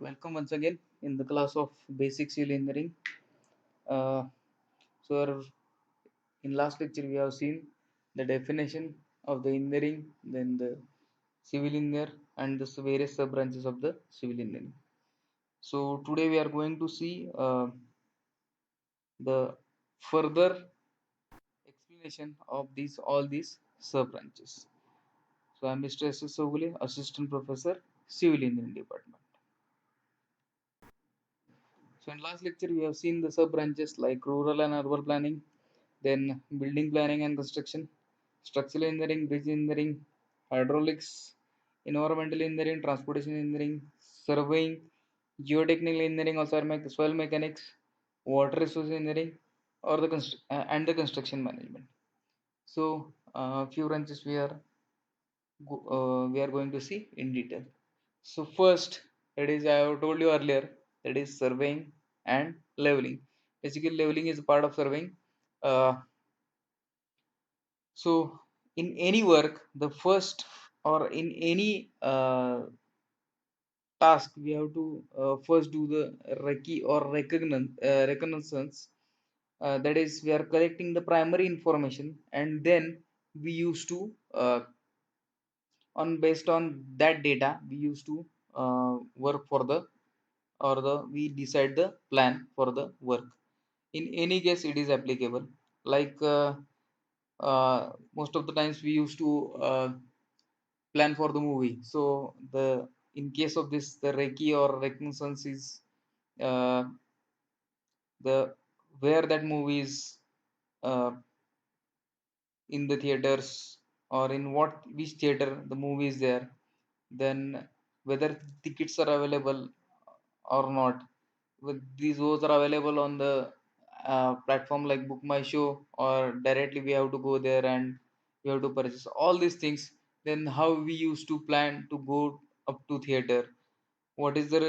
Welcome once again in the class of basic civil engineering. Uh, so, in last lecture, we have seen the definition of the engineering, then the civil engineer, and the various sub branches of the civil engineering. So, today we are going to see the further explanation of these all these sub branches. So, I am Mr. S.S. Sogule, Assistant Professor, Civil Engineering Department. So in last lecture we have seen the sub branches like rural and urban planning, then building planning and construction, structural engineering, bridge engineering, hydraulics, environmental engineering, transportation engineering, surveying, geotechnical engineering, also soil mechanics, water resource engineering, or the and the construction management. So few branches we are going to see in detail. So first, that is I have told you earlier, that is surveying and leveling. Basically, leveling is a part of surveying. Uh, so in any work, the first or in any task, we have to first do the reconnaissance. That is, we are collecting the primary information, and then we used to on based on that data we used to work for the or the we decide the plan for the work. In any case it is applicable, like most of the times we used to plan for the movie. So the in case of this, the Reiki or reconnaissance is uh, the where that movie is uh, in the theaters, or in what which theater the movie is there, then whether tickets are available or not. With these those are available on the platform like Book My Show, or directly we have to go there and we have to purchase all these things. Then how we used to plan to go up to theater, what is the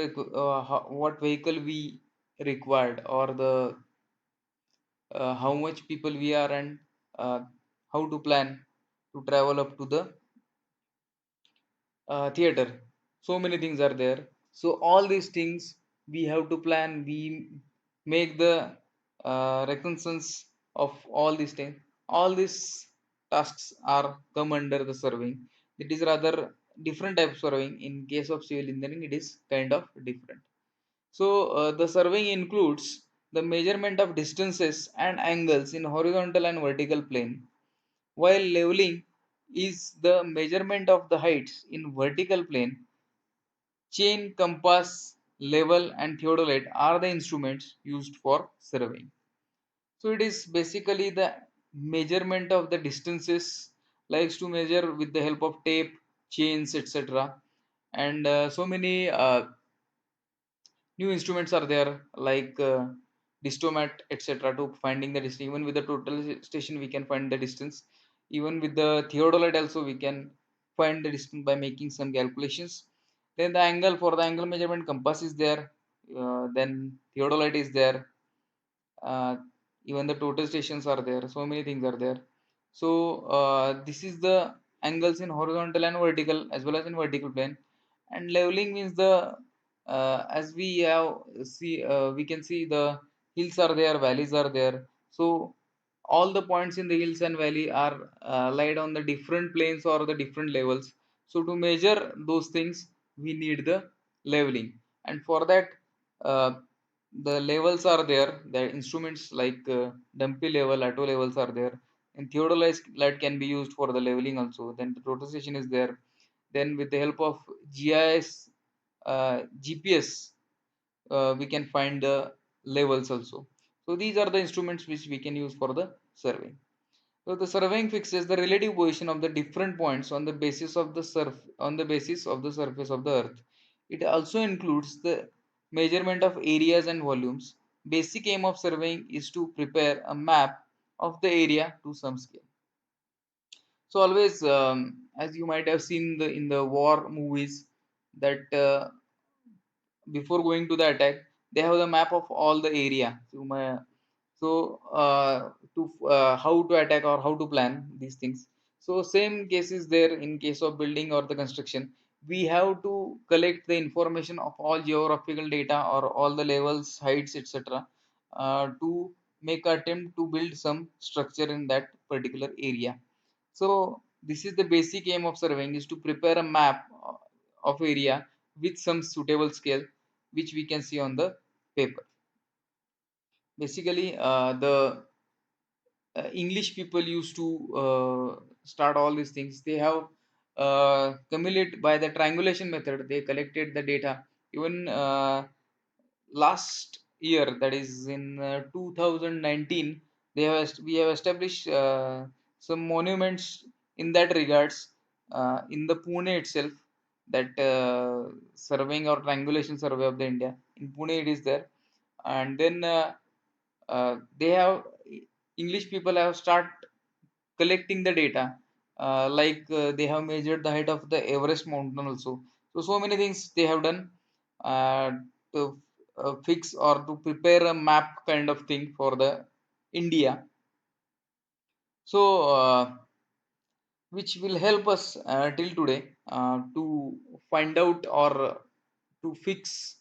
what vehicle we required, or the how much people we are, and uh, how to plan to travel up to the theater. So many things are there. So all these things we have to plan, we make the reconnaissance of all these things. All these tasks are come under the surveying. It is rather different type of surveying. In case of civil engineering it is kind of different. So the surveying includes the measurement of distances and angles in horizontal and vertical plane, while leveling is the measurement of the heights in vertical plane. Chain, compass, level, and theodolite are the instruments used for surveying. So it is basically the measurement of the distances, likes to measure with the help of tape, chains, etc. And so many new instruments are there, like distomat, etc., to finding the distance. Even with the total station we can find the distance. Even with the theodolite also we can find the distance by making some calculations. Then the angle, for the angle measurement, compass is there, then theodolite is there, uh, even the total stations are there. So many things are there. So this is the angles in horizontal and vertical, as well as in vertical plane. And leveling means the as we have see we can see the hills are there, valleys are there. So all the points in the hills and valley are laid on the different planes or the different levels. So to measure those things we need the leveling. And for that, uh, the levels are there, the instruments like dumpy level, auto levels are there, and theodolite light can be used for the leveling also. Then the rotation is there. Then with the help of GIS, GPS, we can find the levels also. So these are the instruments which we can use for the surveying. So the surveying fixes the relative position of the different points on the basis of the surface of the earth. It also includes the measurement of areas and volumes. Basic aim of surveying is to prepare a map of the area to some scale. So always, as you might have seen in the war movies, that before going to the attack, they have the map of all the area. So to how to attack or how to plan these things. So same case is there in case of building or the construction. we have to collect the information of all geographical data or all the levels, heights, etc., to make attempt to build some structure in that particular area. So this is the basic aim of surveying, is to prepare a map of area with some suitable scale, which we can see on the paper. Basically, the English people used to start all these things. They have cumulate by the triangulation method. They collected the data. Even last year, that is in 2019, we have established some monuments in that regards in the Pune itself. That surveying or triangulation survey of the India in Pune, it is there. And then they have English people have start collecting the data, like they have measured the height of the Everest mountain also. So many things they have done uh, to fix or to prepare a map kind of thing for the India. So which will help us till today to find out or to fix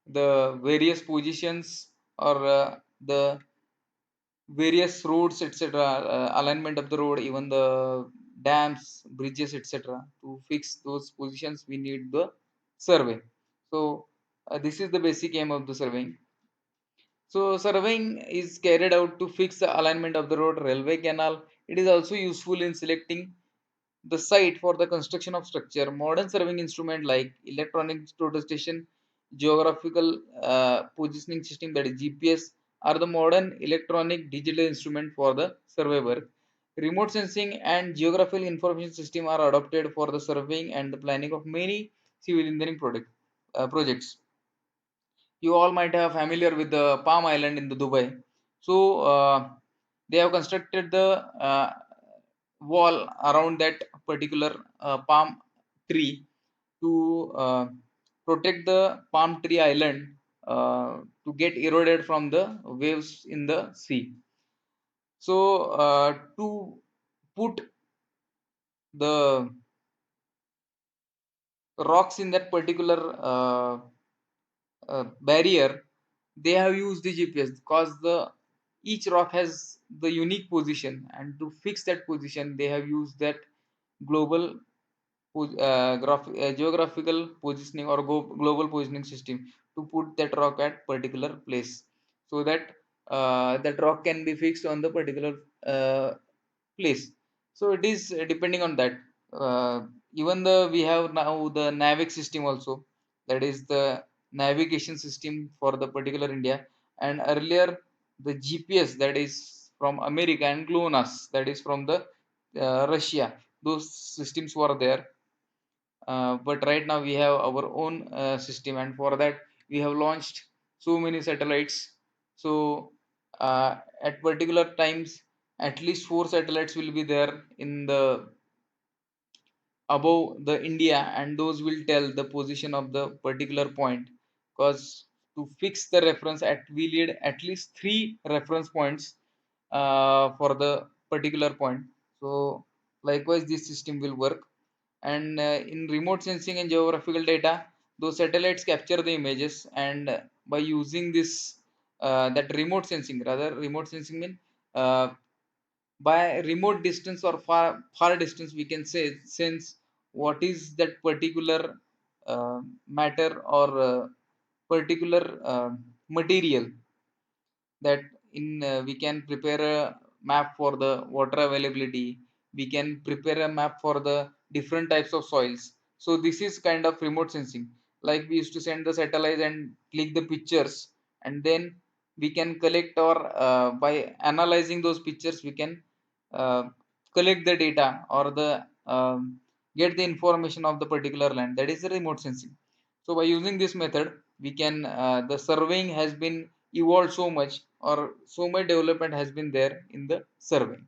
the various positions or the various roads, etc., alignment of the road, even the dams, bridges, etc. To fix those positions, we need the survey. So this is the basic aim of the surveying. So surveying is carried out to fix the alignment of the road, railway, canal. It is also useful in selecting the site for the construction of structure. Modern surveying instrument like electronic protestation, geographical positioning system, that is GPS, are the modern electronic digital instrument for the survey work. Remote sensing and geographical information system are adopted for the surveying and the planning of many civil engineering projects. You all might have familiar with the Palm Island in the Dubai. So they have constructed the wall around that particular palm tree to protect the palm tree island to get eroded from the waves in the sea. So to put the rocks in that particular barrier, they have used the GPS because the each rock has the unique position, and to fix that position, they have used that global geographical positioning or global positioning system to put that rock at particular place, so that that rock can be fixed on the particular uh, place. So it is depending on that. uh, Even the we have now the navic system also, that is the navigation system for the particular India. And earlier the GPS, that is from America, and GLONASS, that is from the Russia. Those systems were there, but right now we have our own system, and for that we have launched so many satellites. So at particular times, at least four satellites will be there in the above the India, and those will tell the position of the particular point. Because to fix the reference, we need at least three reference points for the particular point. So likewise, this system will work. And in remote sensing and geographical data, those satellites capture the images, and by using this that remote sensing, rather remote sensing mean uh, by remote distance or far distance, we can say sense what is that particular matter or particular material, that in we can prepare a map for the water availability, we can prepare a map for the different types of soils. So this is kind of remote sensing. Like we used to send the satellite and click the pictures, and then we can collect, or by analyzing those pictures, we can uh, collect the data or the get the information of the particular land. That is the remote sensing. So by using this method, we can the surveying has been evolved so much, or so much development has been there in the surveying.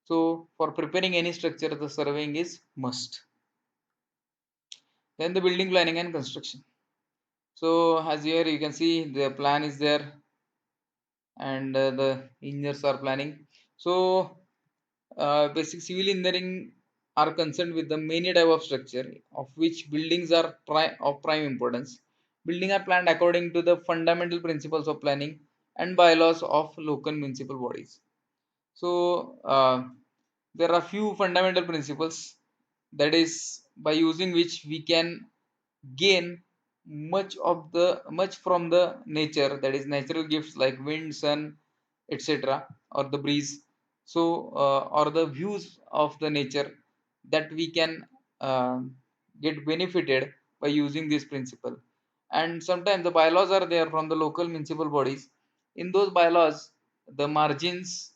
So for preparing any structure, the surveying is must. Then the building planning and construction. So as here you can see, the plan is there, and the engineers are planning. So basic civil engineering are concerned with the many type of structure, of which buildings are of prime importance. Buildings are planned according to the fundamental principles of planning and bylaws of local municipal bodies. So there are few fundamental principles, that is by using which we can gain much from the nature, that is natural gifts like wind, sun, etc., or the breeze. So or the views of the nature, that we can uh, get benefited by using this principle. And sometimes the bylaws are there from the local municipal bodies. In those bylaws, the margins,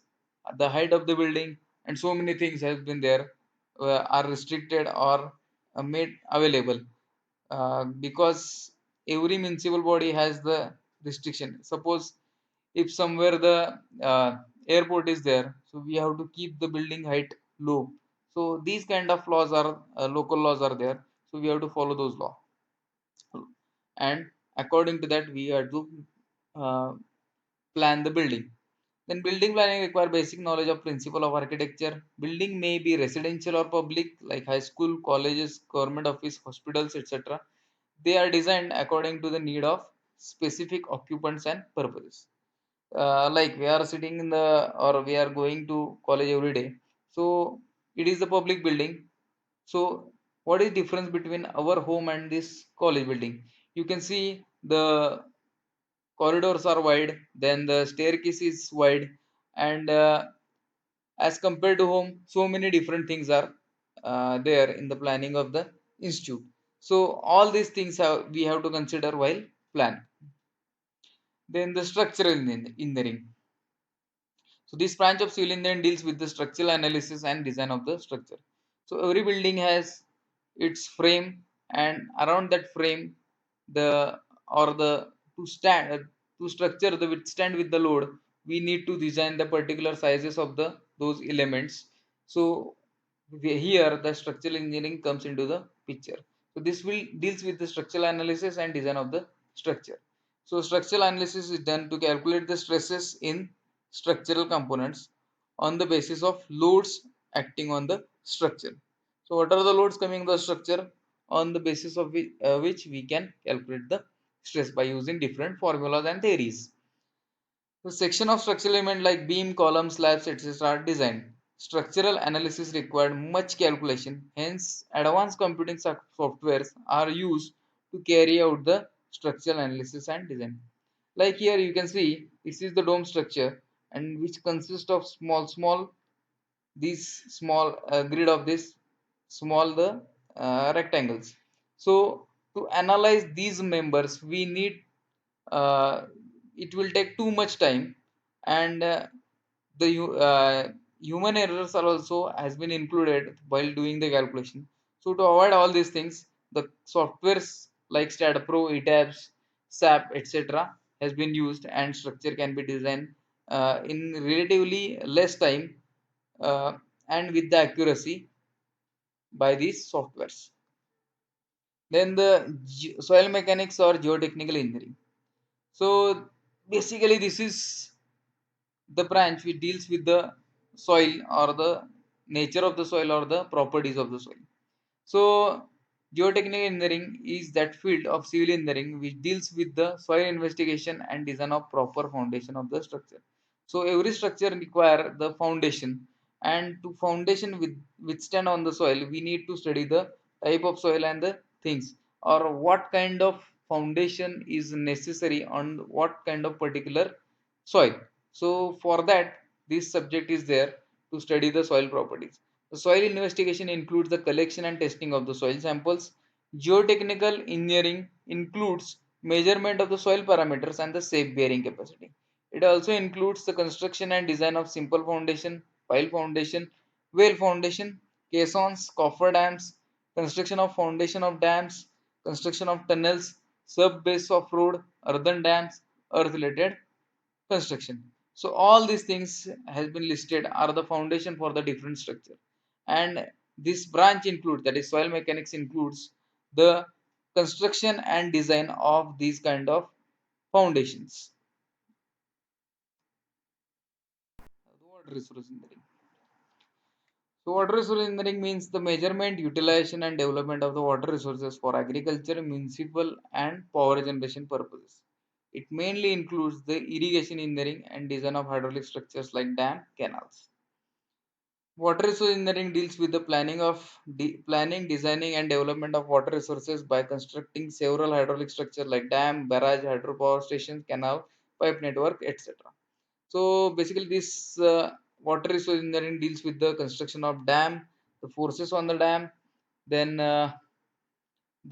the height of the building, and so many things has been there, are restricted or made available, because every municipal body has the restriction. Suppose if somewhere the airport is there, so we have to keep the building height low. So these kind of laws are local laws are there, so we have to follow those laws, and according to that we have to uh, plan the building. Then building planning require basic knowledge of principle of architecture. Building may be residential or public, like high school, colleges, government office, hospitals, etc. They are designed according to the need of specific occupants and purposes. Like we are sitting in the, or we are going to college every day, so it is the public building. So what is difference between our home and this college building? You can see the corridors are wide, then the staircase is wide, and as compared to home, so many different things are there in the planning of the institute. So all these things we have to consider while plan. Then the structural engineering. So this branch of civil engineering deals with the structural analysis and design of the structure. So every building has its frame, and around that frame, the or the to stand to structure the withstand with the load, we need to design the particular sizes of the those elements. So here the structural engineering comes into the picture. So this will deals with the structural analysis and design of the structure. So structural analysis is done to calculate the stresses in structural components on the basis of loads acting on the structure. So what are the loads coming to the structure, on the basis of which we can calculate the stress by using different formulas and theories. The section of structural element like beam, columns, slabs, etc. are designed. Structural analysis required much calculation, hence advanced computing softwares are used to carry out the structural analysis and design. Like here you can see this is the dome structure, and which consists of small these small grid of this small the rectangles. So to analyze these members we need, uh, it will take too much time, and the human errors are also has been included while doing the calculation. So to avoid all these things, the softwares like StatPro, ETABS, SAP, etc. has been used, and structure can be designed in relatively less time, uh, and with the accuracy by these softwares. Then the soil mechanics or geotechnical engineering. So basically this is the branch which deals with the soil, or the nature of the soil, or the properties of the soil. So geotechnical engineering is that field of civil engineering which deals with the soil investigation and design of proper foundation of the structure. So every structure require the foundation, and to foundation withstand on the soil we need to study the type of soil and the things, or what kind of foundation is necessary on what kind of particular soil. So for that, this subject is there to study the soil properties. The soil investigation includes the collection and testing of the soil samples. Geotechnical engineering includes measurement of the soil parameters and the safe bearing capacity. It also includes the construction and design of simple foundation, pile foundation, well foundation, caissons, coffer dams, construction of foundation of dams, construction of tunnels, sub base of road, earthen dams, earth related construction. So all these things has been listed are the foundation for the different structure, and this branch includes, that is soil mechanics includes the construction and design of these kind of foundations. The water resource engineering. So water resource engineering means the measurement, utilization and development of the water resources for agriculture, municipal and power generation purposes. It mainly includes the irrigation engineering and design of hydraulic structures like dam, canals. Water resource engineering deals with the planning, designing and development of water resources by constructing several hydraulic structures like dam, barrage, hydropower stations, canal, pipe network, etc. So basically, this water resource engineering deals with the construction of dam, the forces on the dam, then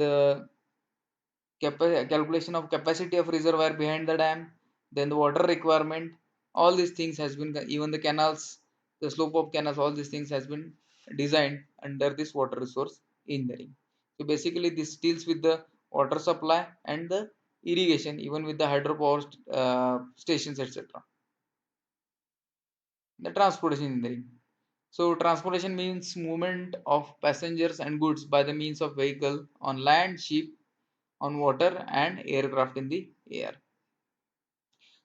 the calculation of capacity of reservoir behind the dam, then the water requirement. All these things has been, even the canals, the slope of canals, all these things has been designed under this water resource engineering. So basically, this deals with the water supply and the irrigation, even with the hydropower stations, etc. The transportation engineering. So transportation means movement of passengers and goods by the means of vehicle on land, ship, on water and aircraft in the air.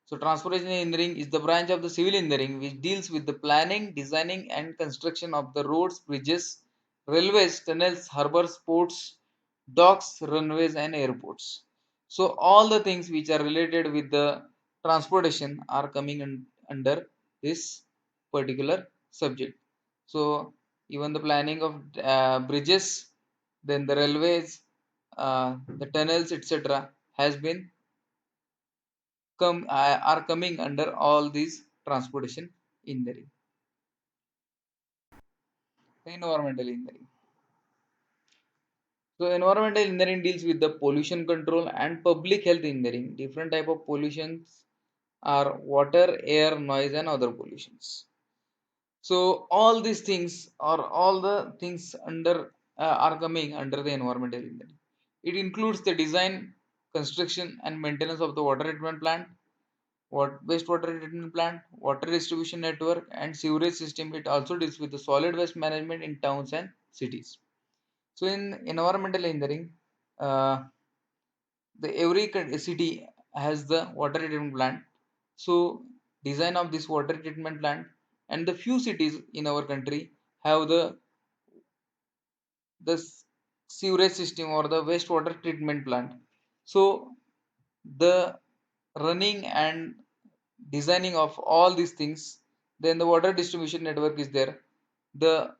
So transportation engineering is the branch of the civil engineering which deals with the planning, designing and construction of the roads, bridges, railways, tunnels, harbors, ports, docks, runways and airports. So all the things which are related with the transportation are coming under this particular subject. So even the planning of bridges, then the railways, the tunnels, etc., has been are coming under all these transportation engineering. Environmental engineering. So environmental engineering deals with the pollution control and public health engineering. Different type of pollutions are water, air, noise, and other pollutions. So all these things or all the things under are coming under the environmental engineering. It includes the design, construction, and maintenance of the water treatment plant, wastewater treatment plant, water distribution network, and sewerage system. It also deals with the solid waste management in towns and cities. So in environmental engineering, uh, the every city has the water treatment plant. So design of this water treatment plant, and the few cities in our country have the sewerage system or the wastewater treatment plant. So the running and designing of all these things, then the water distribution network is there. The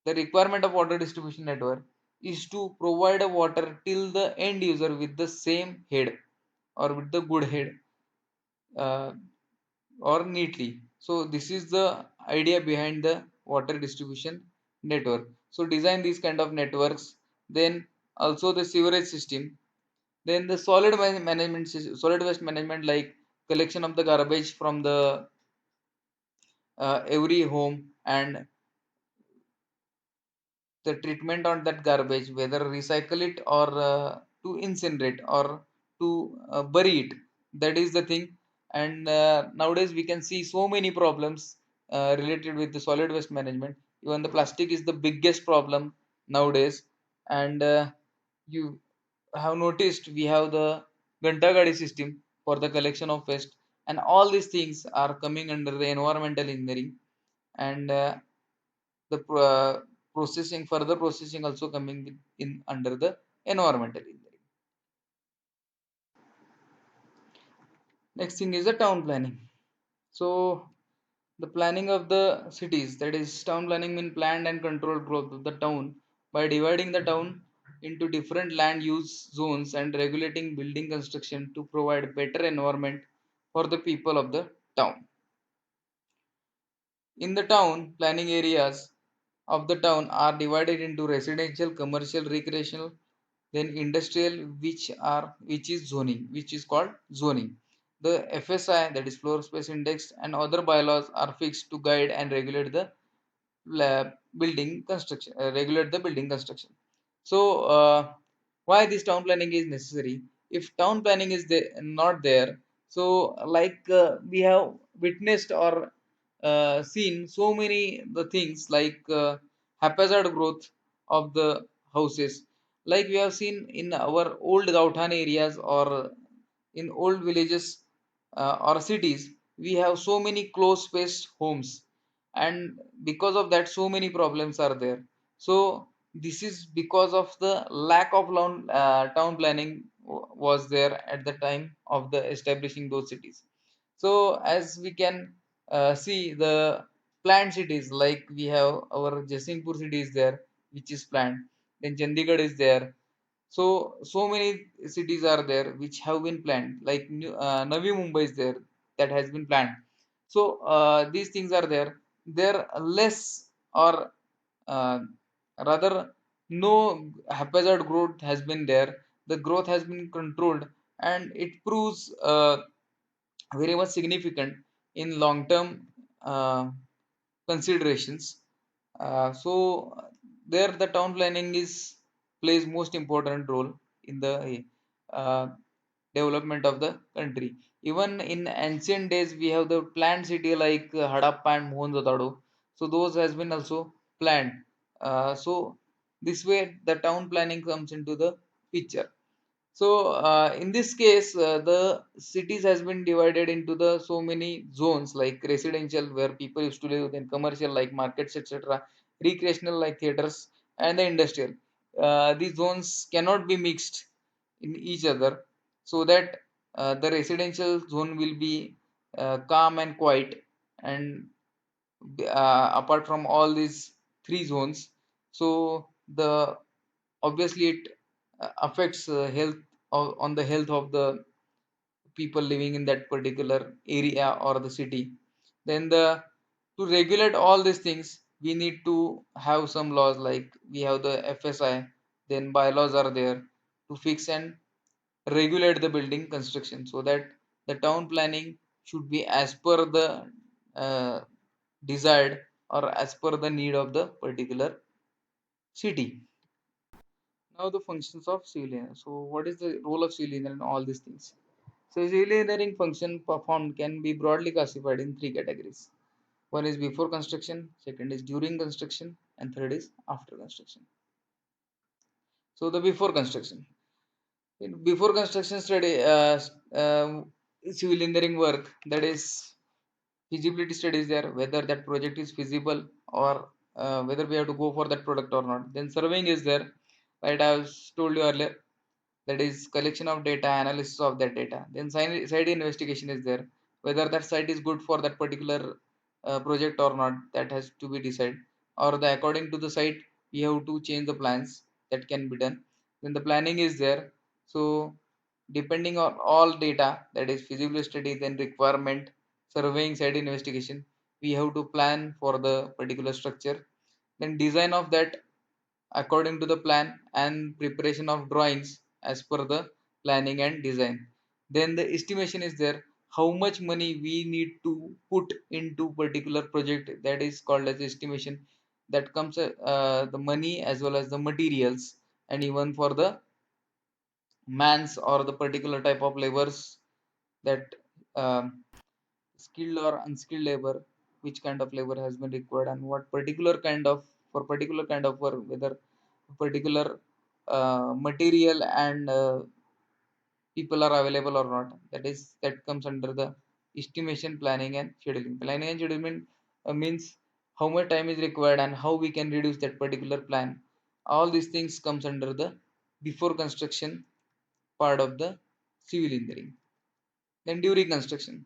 the requirement of water distribution network is to provide a water till the end user with the same head or with the good head, uh, or neatly. So this is the idea behind the water distribution network. So design these kind of networks, then also the sewerage system, then the solid waste management, like collection of the garbage from the every home, and the treatment on that garbage, whether recycle it or to incinerate or to bury it. That is the thing. And nowadays we can see so many problems related with the solid waste management. Even the plastic is the biggest problem nowadays. And you have noticed we have the ganta gadi system for the collection of waste, and all these things are coming under the environmental engineering. And the processing, further processing also coming in under the environmental engineering. Next thing is the town planning. So the planning of the cities, that is town planning, mean planned and controlled growth of the town by dividing the town into different land use zones and regulating building construction to provide better environment for the people of the town. In the town, planning areas of the town are divided into residential, commercial, recreational, then industrial, which is zoning, which is called zoning. The FSI, that is floor space index, and other bylaws are fixed to guide and regulate the building construction, regulate the building construction. So why this town planning is necessary? If town planning is not there, so like we have witnessed or seen so many the things like haphazard growth of the houses. Like we have seen in our old Gauthan areas or in old villages or cities, we have so many close spaced homes. and because of that so many problems are there. So this is because of the lack of town planning was there at the time of the establishing those cities. So as we can see the planned cities, like we have our Jaisingpur city is there, which is planned. Then Chandigarh is there. So many cities are there which have been planned. Like Navi Mumbai is there, that has been planned. So these things are there. There less or uh, rather no haphazard growth has been there. The growth has been controlled, and it proves very much significant in long term considerations. So there the town planning is plays most important role in the uh, development of the country. Even in ancient days, we have the planned city like Harappa and Mohenjo-daro. So those has been also planned. So this way, the town planning comes into the picture. So in this case, the cities has been divided into the so many zones like residential where people used to live, then commercial like markets, etc., recreational like theaters, and the industrial. These zones cannot be mixed in each other, so that the residential zone will be calm and quiet, and apart from all these three zones, so the obviously it affects health on the health of the people living in that particular area or the city. Then the to regulate all these things we need to have some laws, like we have the FSI, then bylaws are there to fix and regulate the building construction, so that the town planning should be as per the uh, desired or as per the need of the particular city. Now the functions of civil engineer. So what is the role of civil engineer in all these things? So civil engineering function performed can be broadly classified in three categories. One is before construction, second is during construction, and third is after construction. So the before construction. In before construction study, civil engineering work, that is feasibility studies there, whether that project is feasible or whether we have to go for that product or not. Then surveying is there, right? I was told you earlier, that is collection of data, analysis of that data. Then site investigation is there, whether that site is good for that particular project or not, that has to be decided, or the according to the site we have to change the plans, that can be done. Then the planning is there. So depending on all data, that is feasibility study, then requirement, surveying, site investigation, we have to plan for the particular structure. Then design of that according to the plan, and preparation of drawings as per the planning and design. Then the estimation is there, how much money we need to put into particular project, that is called as estimation. That comes the money as well as the materials, and even for the mans or the particular type of labors, that um, skilled or unskilled labor, which kind of labor has been required, and what particular kind of, for particular kind of work, whether particular material and people are available or not. That is, that comes under the estimation, planning and scheduling. Planning and scheduling means how much time is required and how we can reduce that particular plan. All these things comes under the before construction part of the civil engineering. Then during construction,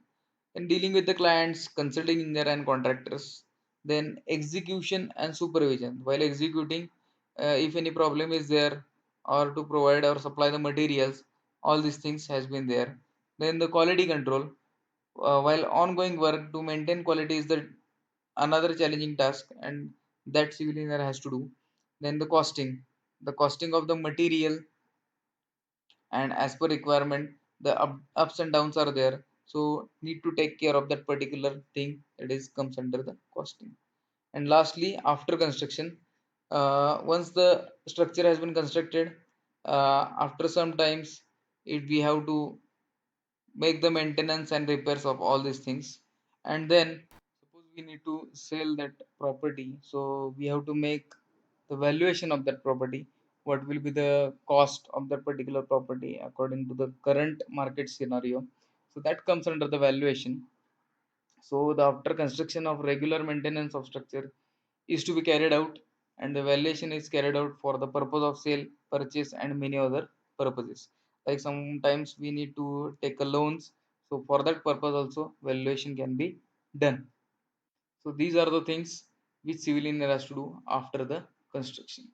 then dealing with the clients, consulting engineer and contractors, then execution and supervision. While executing, if any problem is there, or to provide or supply the materials, all these things has been there. Then the quality control, while ongoing work to maintain quality is the another challenging task, and that civil engineer has to do. Then the costing of the material, and as per requirement, the ups and downs are there, so need to take care of that particular thing, that is comes under the costing. And lastly, after construction, once the structure has been constructed, after some times we have to make the maintenance and repairs of all these things. And then suppose we need to sell that property, so we have to make the valuation of that property, what will be the cost of that particular property according to the current market scenario. So that comes under the valuation. So the after construction of regular maintenance of structure is to be carried out, and the valuation is carried out for the purpose of sale, purchase, and many other purposes. Like sometimes we need to take a loans, so for that purpose also valuation can be done. So these are the things which civil engineer has to do after the construction.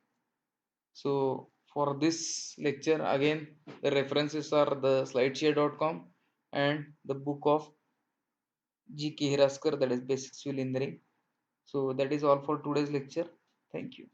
So for this lecture again, the references are the slideshare.com and the book of G. K. Hiraskar, that is Basic Civil Engineering. So that is all for today's lecture. Thank you.